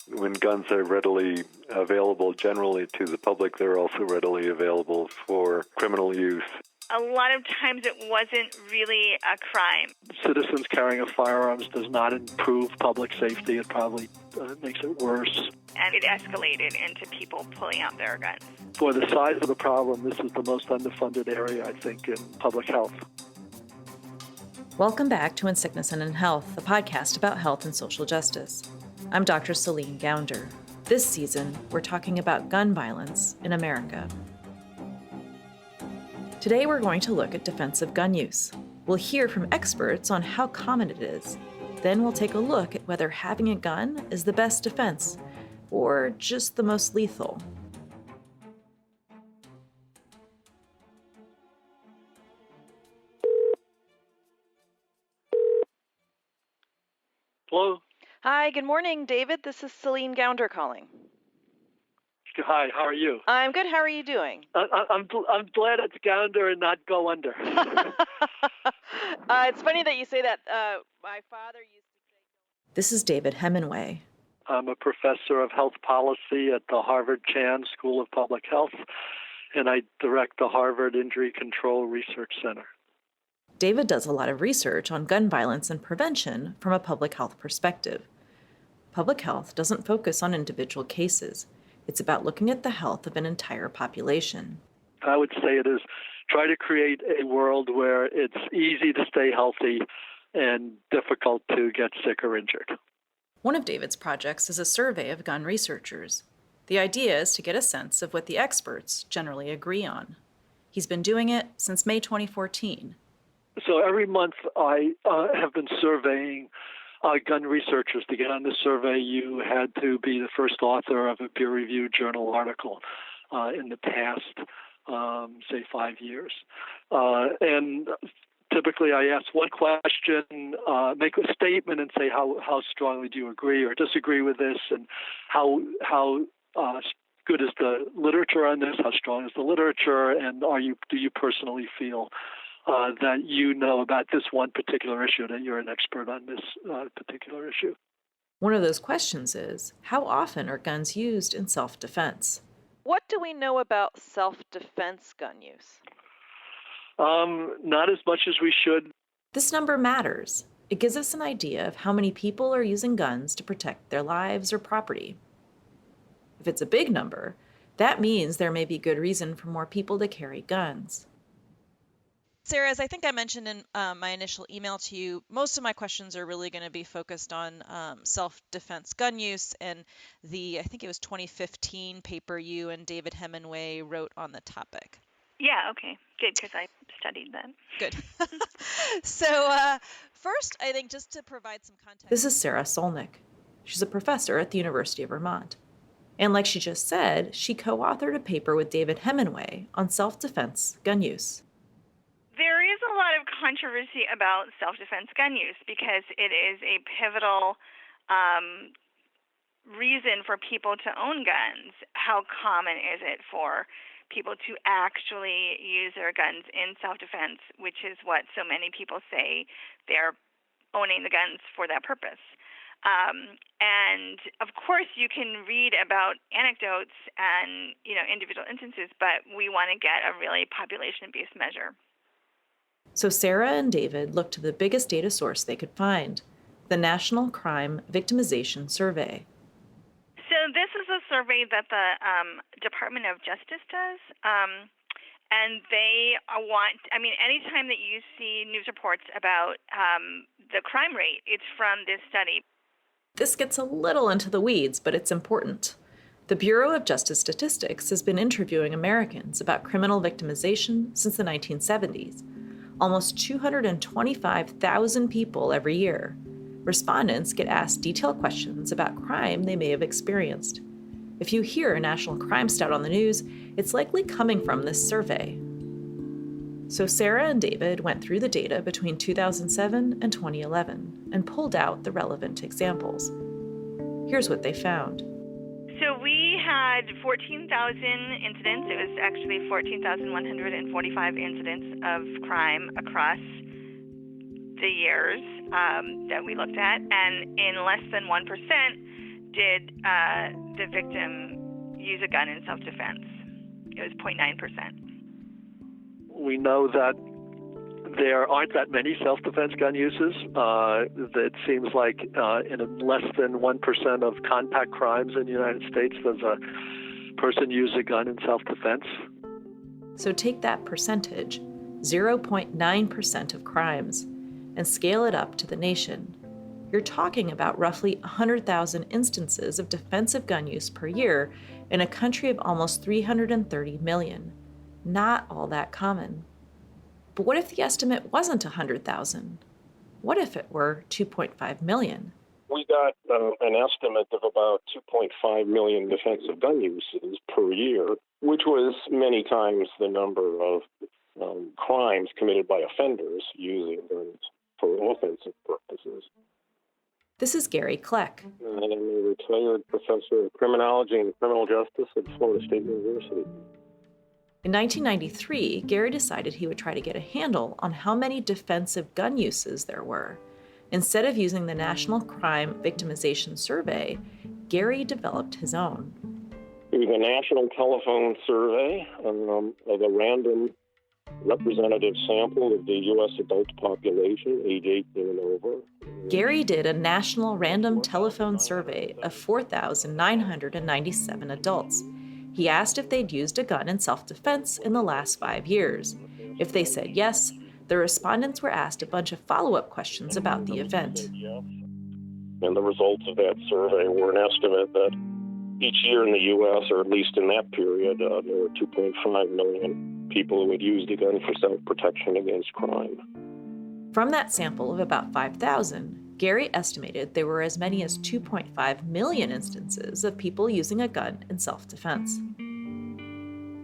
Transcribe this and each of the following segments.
When guns are readily available generally to the public, they're also readily available for criminal use. A lot of times it wasn't really a crime. Citizens carrying of firearms does not improve public safety. It probably makes it worse. And it escalated into people pulling out their guns. For the size of the problem, this is the most underfunded area, I think, in public health. Welcome back to In Sickness and in Health, a podcast about health and social justice. I'm Dr. Céline Gounder. This season, we're talking about gun violence in America. Today, we're going to look at defensive gun use. We'll hear from experts on how common it is. Then we'll take a look at whether having a gun is the best defense or just the most lethal. Hello? Hi, good morning, David. This is Céline Gounder calling. Hi, how are you? I'm good. How are you doing? I'm glad it's Gounder and not Go Under. It's funny that you say that. My father used to say... This is David Hemenway. I'm a professor of health policy at the Harvard Chan School of Public Health, and I direct the Harvard Injury Control Research Center. David does a lot of research on gun violence and prevention from a public health perspective. Public health doesn't focus on individual cases. It's about looking at the health of an entire population. I would say it is try to create a world where it's easy to stay healthy and difficult to get sick or injured. One of David's projects is a survey of gun researchers. The idea is to get a sense of what the experts generally agree on. He's been doing it since May 2014. So every month I have been surveying gun researchers. To get on this survey, you had to be the first author of a peer-reviewed journal article in the past, say, 5 years. And typically I ask one question, make a statement and say how strongly do you agree or disagree with this, and how good is the literature on this, how strong is the literature, and do you personally feel that you know about this one particular issue, that you're an expert on this particular issue. One of those questions is, how often are guns used in self-defense? What do we know about self-defense gun use? Not as much as we should. This number matters. It gives us an idea of how many people are using guns to protect their lives or property. If it's a big number, that means there may be good reason for more people to carry guns. Sara, as I think I mentioned in my initial email to you, most of my questions are really going to be focused on self-defense gun use and I think it was 2015 paper you and David Hemenway wrote on the topic. Yeah, okay, good, because I studied that. Good. So first, I think just to provide some context. This is Sara Solnick. She's a professor at the University of Vermont. And like she just said, she co-authored a paper with David Hemenway on self-defense gun use. There is a lot of controversy about self-defense gun use because it is a pivotal reason for people to own guns. How common is it for people to actually use their guns in self-defense, which is what so many people say they're owning the guns for that purpose. And of course you can read about anecdotes and individual instances, but we want to get a really population-based measure. So Sara and David looked to the biggest data source they could find, the National Crime Victimization Survey. So this is a survey that the Department of Justice does, and they anytime that you see news reports about the crime rate, it's from this study. This gets a little into the weeds, but it's important. The Bureau of Justice Statistics has been interviewing Americans about criminal victimization since the 1970s. Almost 225,000 people every year. Respondents get asked detailed questions about crime they may have experienced. If you hear a national crime stat on the news, it's likely coming from this survey. So Sara and David went through the data between 2007 and 2011 and pulled out the relevant examples. Here's what they found. So we had 14,000 incidents. It was actually 14,145 incidents of crime across the years that we looked at. And in less than 1%, did the victim use a gun in self-defense? It was 0.9%. We know that there aren't that many self-defense gun uses. It seems like in less than 1% of compact crimes in the United States does a person use a gun in self-defense. So take that percentage, 0.9% of crimes, and scale it up to the nation. You're talking about roughly 100,000 instances of defensive gun use per year in a country of almost 330 million. Not all that common. But what if the estimate wasn't 100,000? What if it were 2.5 million? We got an estimate of about 2.5 million defensive gun uses per year, which was many times the number of crimes committed by offenders using guns for offensive purposes. This is Gary Kleck. I'm a retired professor of criminology and criminal justice at Florida State University. In 1993, Gary decided he would try to get a handle on how many defensive gun uses there were. Instead of using the National Crime Victimization Survey, Gary developed his own. It was a national telephone survey of a random representative sample of the U.S. adult population, age 18 and over. Gary did a national random telephone survey of 4,997 adults. He asked if they'd used a gun in self-defense in the last 5 years. If they said yes, the respondents were asked a bunch of follow-up questions about the event. And the results of that survey were an estimate that each year in the U.S., or at least in that period, there were 2.5 million people who had used a gun for self-protection against crime. From that sample of about 5,000, Gary estimated there were as many as 2.5 million instances of people using a gun in self-defense.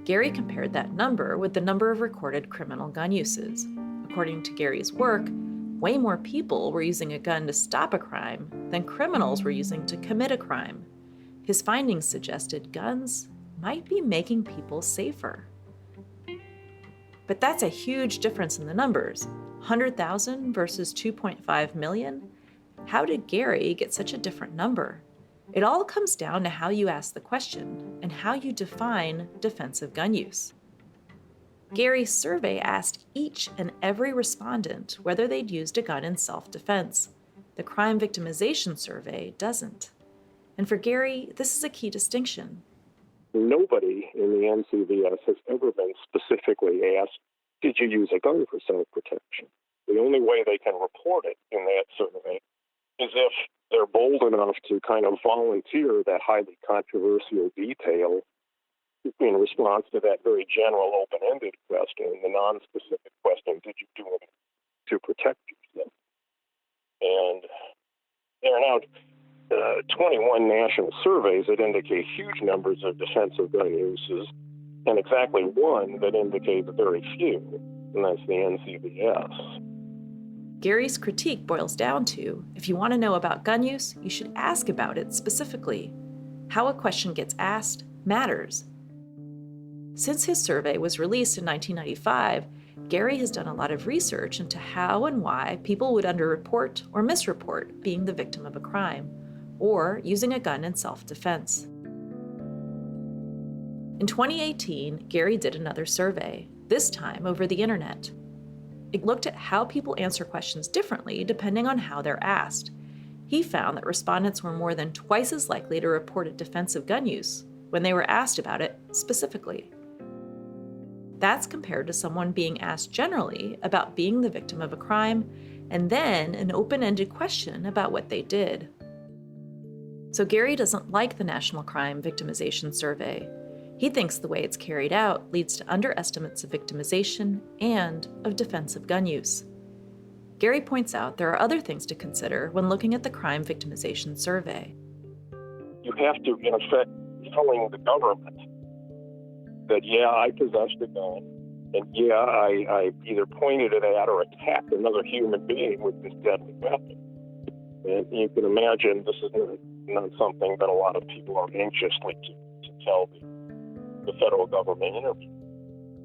Gary compared that number with the number of recorded criminal gun uses. According to Gary's work, way more people were using a gun to stop a crime than criminals were using to commit a crime. His findings suggested guns might be making people safer. But that's a huge difference in the numbers. 100,000 versus 2.5 million? How did Gary get such a different number? It all comes down to how you ask the question and how you define defensive gun use. Gary's survey asked each and every respondent whether they'd used a gun in self-defense. The crime victimization survey doesn't. And for Gary, this is a key distinction. Nobody in the NCVS has ever been specifically asked, did you use a gun for self-protection? The only way they can report it in that survey is if they're bold enough to kind of volunteer that highly controversial detail in response to that very general open-ended question, the non-specific question, did you do it to protect yourself? And there are now 21 national surveys that indicate huge numbers of defensive gun uses, and exactly one that indicates very few, and that's the NCVS. Gary's critique boils down to, if you want to know about gun use, you should ask about it specifically. How a question gets asked matters. Since his survey was released in 1995, Gary has done a lot of research into how and why people would underreport or misreport being the victim of a crime, or using a gun in self-defense. In 2018, Gary did another survey, this time over the internet. It looked at how people answer questions differently depending on how they're asked. He found that respondents were more than twice as likely to report a defensive gun use when they were asked about it specifically. That's compared to someone being asked generally about being the victim of a crime, and then an open-ended question about what they did. So Gary doesn't like the National Crime Victimization Survey. He thinks the way it's carried out leads to underestimates of victimization and of defensive gun use. Gary points out there are other things to consider when looking at the Crime Victimization Survey. You have to, in effect, telling the government that, yeah, I possessed a gun, and yeah, I either pointed it at or attacked another human being with this deadly weapon. And you can imagine this is not something that a lot of people are anxiously to tell the federal government interview.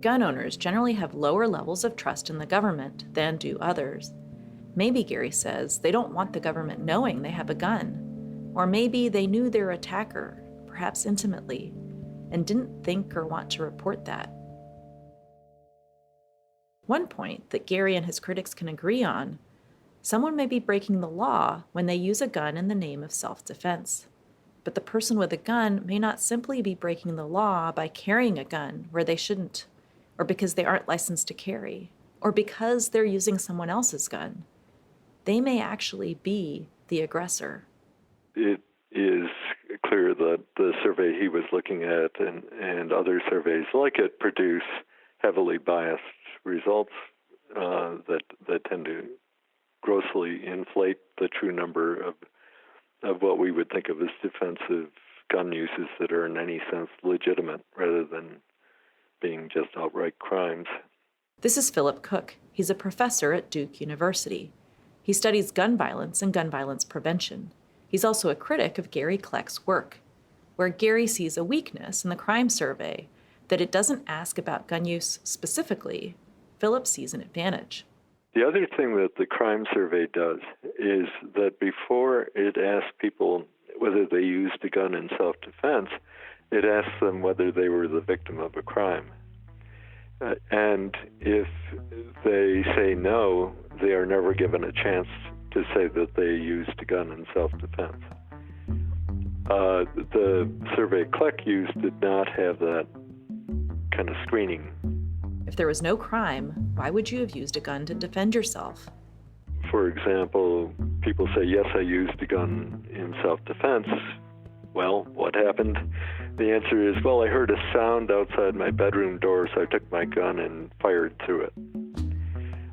Gun owners generally have lower levels of trust in the government than do others. Maybe, Gary says, they don't want the government knowing they have a gun. Or maybe they knew their attacker, perhaps intimately, and didn't think or want to report that. One point that Gary and his critics can agree on: someone may be breaking the law when they use a gun in the name of self-defense. But the person with a gun may not simply be breaking the law by carrying a gun where they shouldn't, or because they aren't licensed to carry, or because they're using someone else's gun. They may actually be the aggressor. It is clear that the survey he was looking at and other surveys like it produce heavily biased results that tend to grossly inflate the true number of what we would think of as defensive gun uses that are in any sense legitimate rather than being just outright crimes. This is Philip Cook. He's a professor at Duke University. He studies gun violence and gun violence prevention. He's also a critic of Gary Kleck's work, where Gary sees a weakness in the crime survey, that it doesn't ask about gun use specifically. Philip sees an advantage. The other thing that the crime survey does is that before it asks people whether they used a gun in self-defense, it asks them whether they were the victim of a crime. And if they say no, they are never given a chance to say that they used a gun in self-defense. The survey Kleck used did not have that kind of screening. If there was no crime, why would you have used a gun to defend yourself? For example, people say, yes, I used a gun in self-defense. Well, what happened? The answer is, well, I heard a sound outside my bedroom door, so I took my gun and fired through it.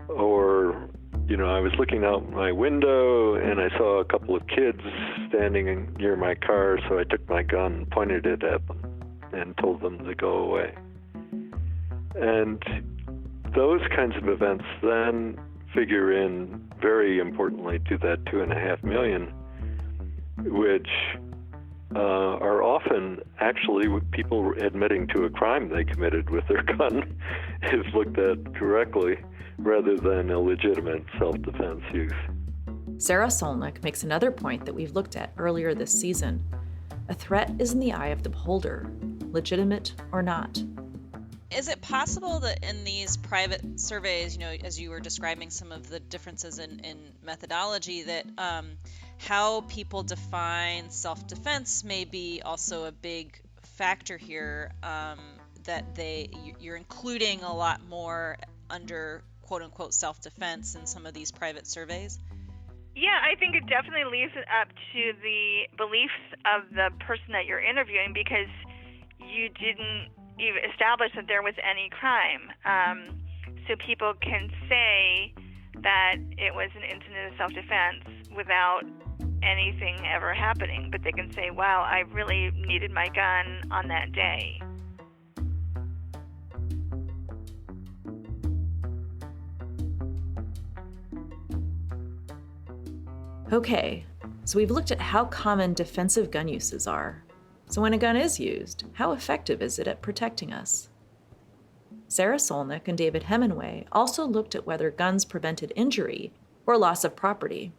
Or, I was looking out my window and I saw a couple of kids standing near my car, so I took my gun and pointed it at them and told them to go away. And those kinds of events then figure in very importantly to that 2.5 million, which are often actually people solnick to a crime they committed with their gun, if looked at correctly, rather than a legitimate self-defense use. Sara Solnick makes another point that we've looked at earlier this season. A threat is in the eye of the beholder, legitimate or not. Is it possible that in these private surveys, as you were describing some of the differences in methodology, that how people define self-defense may be also a big factor here, that you're including a lot more under quote-unquote self-defense in some of these private surveys? Yeah, I think it definitely leaves it up to the beliefs of the person that you're interviewing, because you didn't even establish that there was any crime. So people can say that it was an incident of self-defense without anything ever happening, but they can say, wow, I really needed my gun on that day. Okay, so we've looked at how common defensive gun uses are. So when a gun is used, how effective is it at protecting us? Sara Solnick and David Hemenway also looked at whether guns prevented injury or loss of property.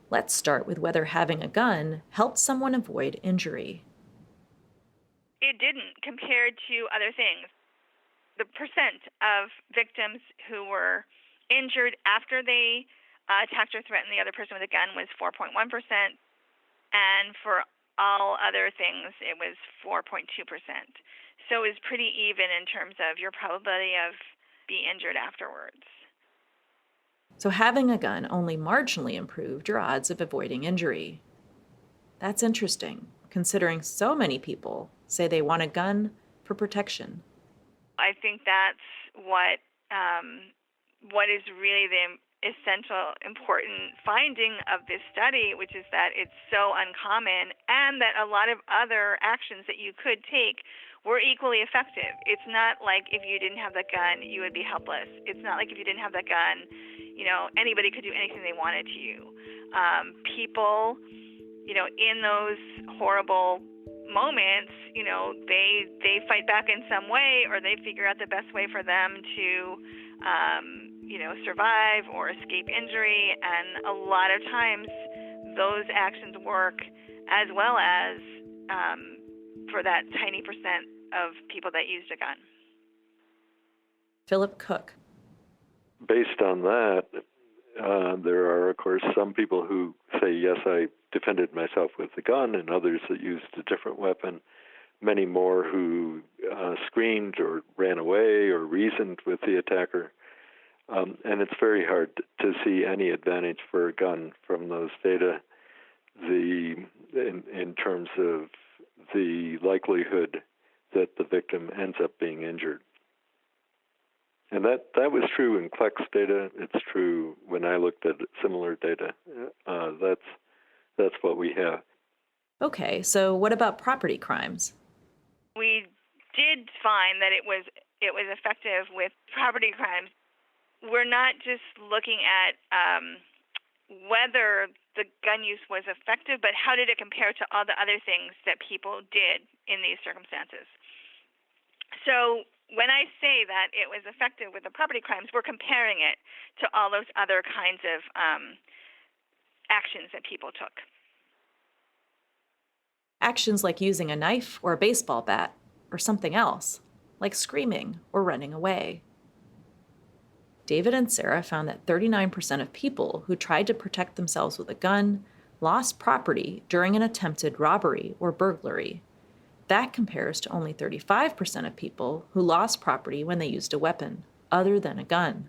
Let's start with whether having a gun helped someone avoid injury. It didn't, compared to other things. The percent of victims who were injured after they attacked or threatened the other person with a gun was 4.1%, and for all other things, it was 4.2%. So it was pretty even in terms of your probability of being injured afterwards. So having a gun only marginally improved your odds of avoiding injury. That's interesting, considering so many people say they want a gun for protection. I think that's what is really the essential, important finding of this study, which is that it's so uncommon and that a lot of other actions that you could take were equally effective. It's not like if you didn't have that gun, you would be helpless. It's not like if you didn't have that gun, anybody could do anything they wanted to you. People, in those horrible moments, they fight back in some way, or they figure out the best way for them to survive or escape injury, and a lot of times those actions work as well as for that tiny percent of people that used a gun. Philip Cook. Based on that, there are, of course, some people who say, yes, I defended myself with a gun, and others that used a different weapon. Many more who screamed or ran away or reasoned with the attacker. And it's very hard to see any advantage for a gun from those data in terms of the likelihood that the victim ends up being injured. And that was true in Kleck's data. It's true when I looked at similar data. That's what we have. Okay, so what about property crimes? We did find that it was effective with property crimes. We're not just looking at whether the gun use was effective, but how did it compare to all the other things that people did in these circumstances. So when I say that it was effective with the property crimes, we're comparing it to all those other kinds of actions that people took. Actions like using a knife or a baseball bat, or something else, like screaming or running away. David and Sara found that 39% of people who tried to protect themselves with a gun lost property during an attempted robbery or burglary. That compares to only 35% of people who lost property when they used a weapon, other than a gun.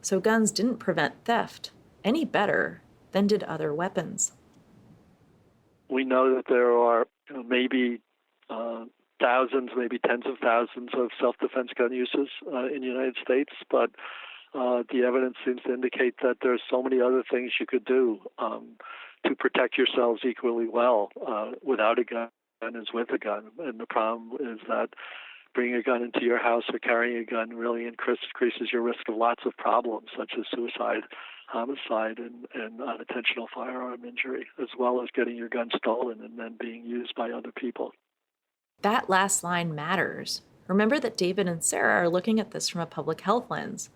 So guns didn't prevent theft any better than did other weapons. We know that there are maybe thousands, maybe tens of thousands of self-defense gun uses in the United States, but the evidence seems to indicate that there's so many other things you could do to protect yourselves equally well without a gun as with a gun. And the problem is that bringing a gun into your house or carrying a gun really increases your risk of lots of problems, such as suicide, homicide, and unintentional firearm injury, as well as getting your gun stolen and then being used by other people. That last line matters. Remember that David and Sara are looking at this from a public health lens.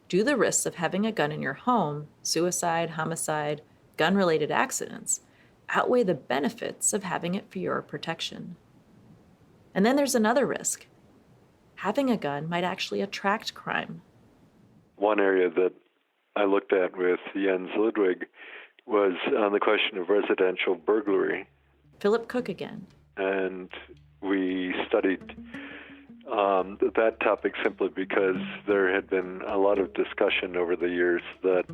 Do the risks of having a gun in your home, suicide, homicide, gun-related accidents, outweigh the benefits of having it for your protection? And then there's another risk. Having a gun might actually attract crime. One area that I looked at with Jens Ludwig was on the question of residential burglary. Philip Cook again. And we studied that topic simply because there had been a lot of discussion over the years that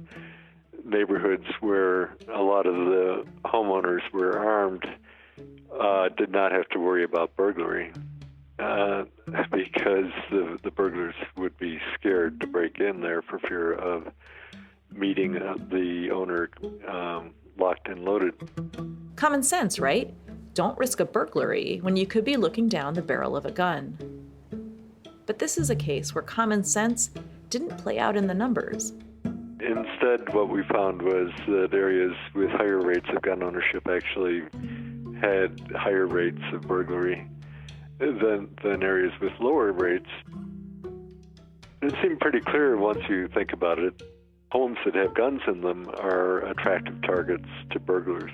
neighborhoods where a lot of the homeowners were armed did not have to worry about burglary because the burglars would be scared to break in there for fear of meeting the owner locked and loaded. Common sense, right? Don't risk a burglary when you could be looking down the barrel of a gun. But this is a case where common sense didn't play out in the numbers. Instead, what we found was that areas with higher rates of gun ownership actually had higher rates of burglary than areas with lower rates. It seemed pretty clear once you think about it. Homes that have guns in them are attractive targets to burglars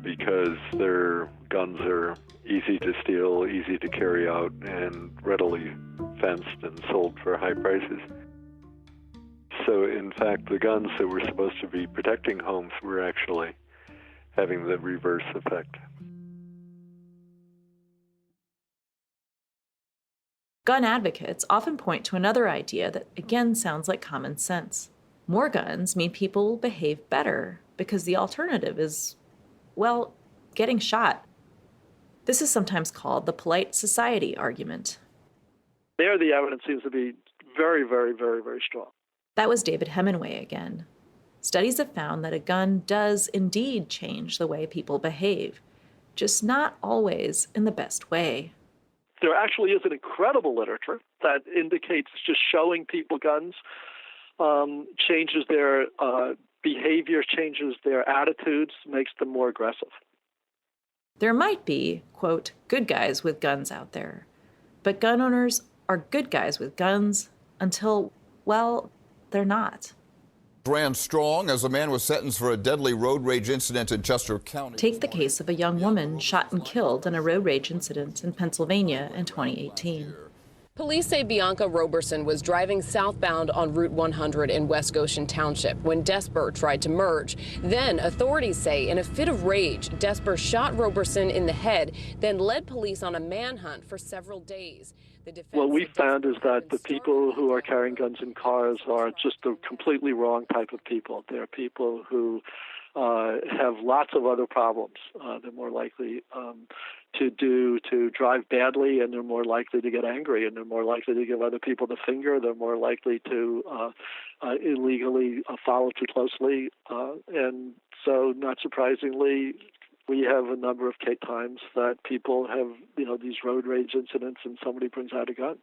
because their guns are easy to steal, easy to carry out, and readily fenced and sold for high prices. So, in fact, the guns that were supposed to be protecting homes were actually having the reverse effect. Gun advocates often point to another idea that again sounds like common sense. More guns mean people will behave better because the alternative is, well, getting shot. This is sometimes called the polite society argument. There, the evidence seems to be very, very, very, very strong. That was David Hemenway again. Studies have found that a gun does indeed change the way people behave, just not always in the best way. There actually is an incredible literature that indicates just showing people guns changes their behavior, changes their attitudes, makes them more aggressive. There might be, quote, good guys with guns out there, but gun owners are good guys with guns until, well, they're not. Ran strong as a man was sentenced for a deadly road rage incident in Chester County. Take the case of a young woman shot and killed in a road rage incident in Pennsylvania in 2018. Police say Bianca Roberson was driving southbound on Route 100 in West Goshen Township when Desper tried to merge. Then authorities say in a fit of rage, Desper shot Roberson in the head, then led police on a manhunt for sevevel days. What we found is that the people who are carrying guns in cars are just the completely wrong type of people. They're people who have lots of other problems. They're more likely to drive badly, and they're more likely to get angry, and they're more likely to give other people the finger. They're more likely to illegally follow too closely. And so, not surprisingly, we have a number of times that people have, these road rage incidents and somebody brings out a gun.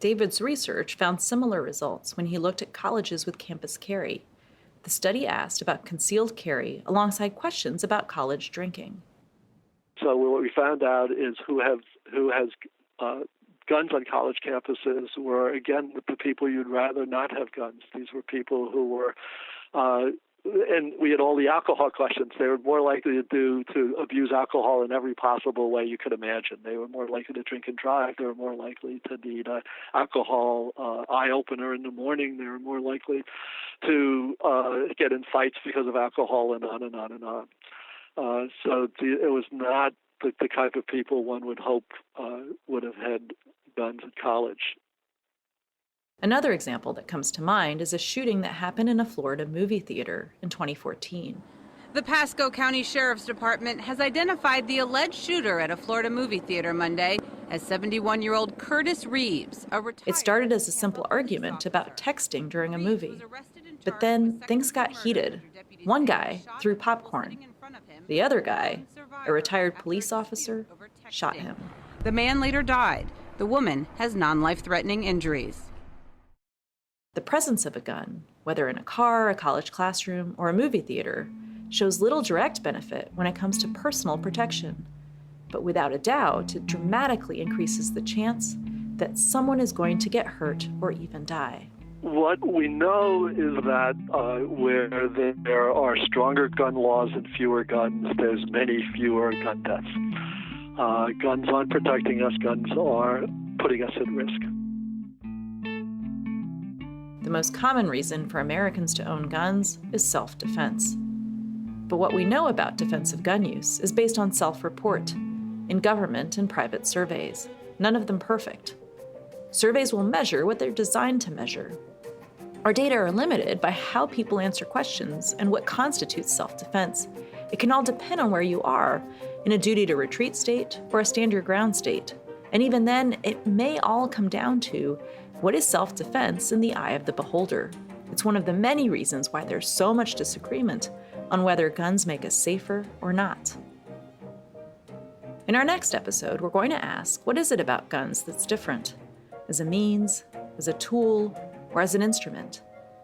David's research found similar results when he looked at colleges with campus carry. The study asked about concealed carry alongside questions about college drinking. So what we found out is who has guns on college campuses were, again, the people you'd rather not have guns. These were people who were and we had all the alcohol questions. They were more likely to abuse alcohol in every possible way you could imagine. They were more likely to drink and drive. They were more likely to need an alcohol eye-opener in the morning. They were more likely to get in fights because of alcohol, and on and on and on. So it was not the type of people one would hope would have had guns at college. Another example that comes to mind is a shooting that happened in a Florida movie theater in 2014. The Pasco County Sheriff's Department has identified the alleged shooter at a Florida movie theater Monday as 71-year-old Curtis Reeves. It started as a simple argument about texting during a movie. But then things got heated. One guy threw popcorn. The other guy, a retired police officer, shot him. The man later died. The woman has non-life-threatening injuries. The presence of a gun, whether in a car, a college classroom, or a movie theater, shows little direct benefit when it comes to personal protection. But without a doubt, it dramatically increases the chance that someone is going to get hurt or even die. What we know is that where there are stronger gun laws and fewer guns, there's many fewer gun deaths. Guns aren't protecting us. Guns are putting us at risk. The most common reason for Americans to own guns is self-defense. But what we know about defensive gun use is based on self-report in government and private surveys, none of them perfect. Surveys will measure what they're designed to measure. Our data are limited by how people answer questions and what constitutes self-defense. It can all depend on where you are, in a duty to retreat state or a stand your ground state. And even then, it may all come down to what is self-defense in the eye of the beholder. It's one of the many reasons why there's so much disagreement on whether guns make us safer or not. In our next episode, we're going to ask, what is it about guns that's different? As a means, as a tool, or as an instrument?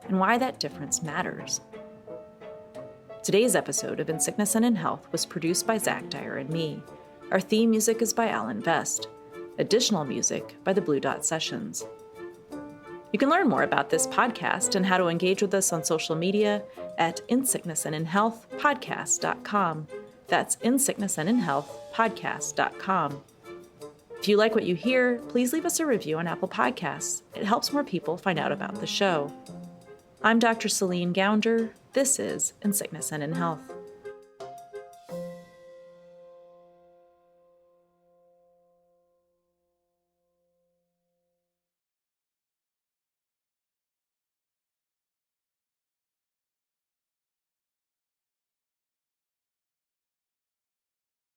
And why that difference matters. Today's episode of In Sickness and in Health was produced by Zach Dyer and me. Our theme music is by Alan Vest. Additional music by the Blue Dot Sessions. You can learn more about this podcast and how to engage with us on social media at insicknessandinhealthpodcast.com. That's insicknessandinhealthpodcast.com. If you like what you hear, please leave us a review on Apple Podcasts. It helps more people find out about the show. I'm Dr. Céline Gounder. This is In Sickness and in Health.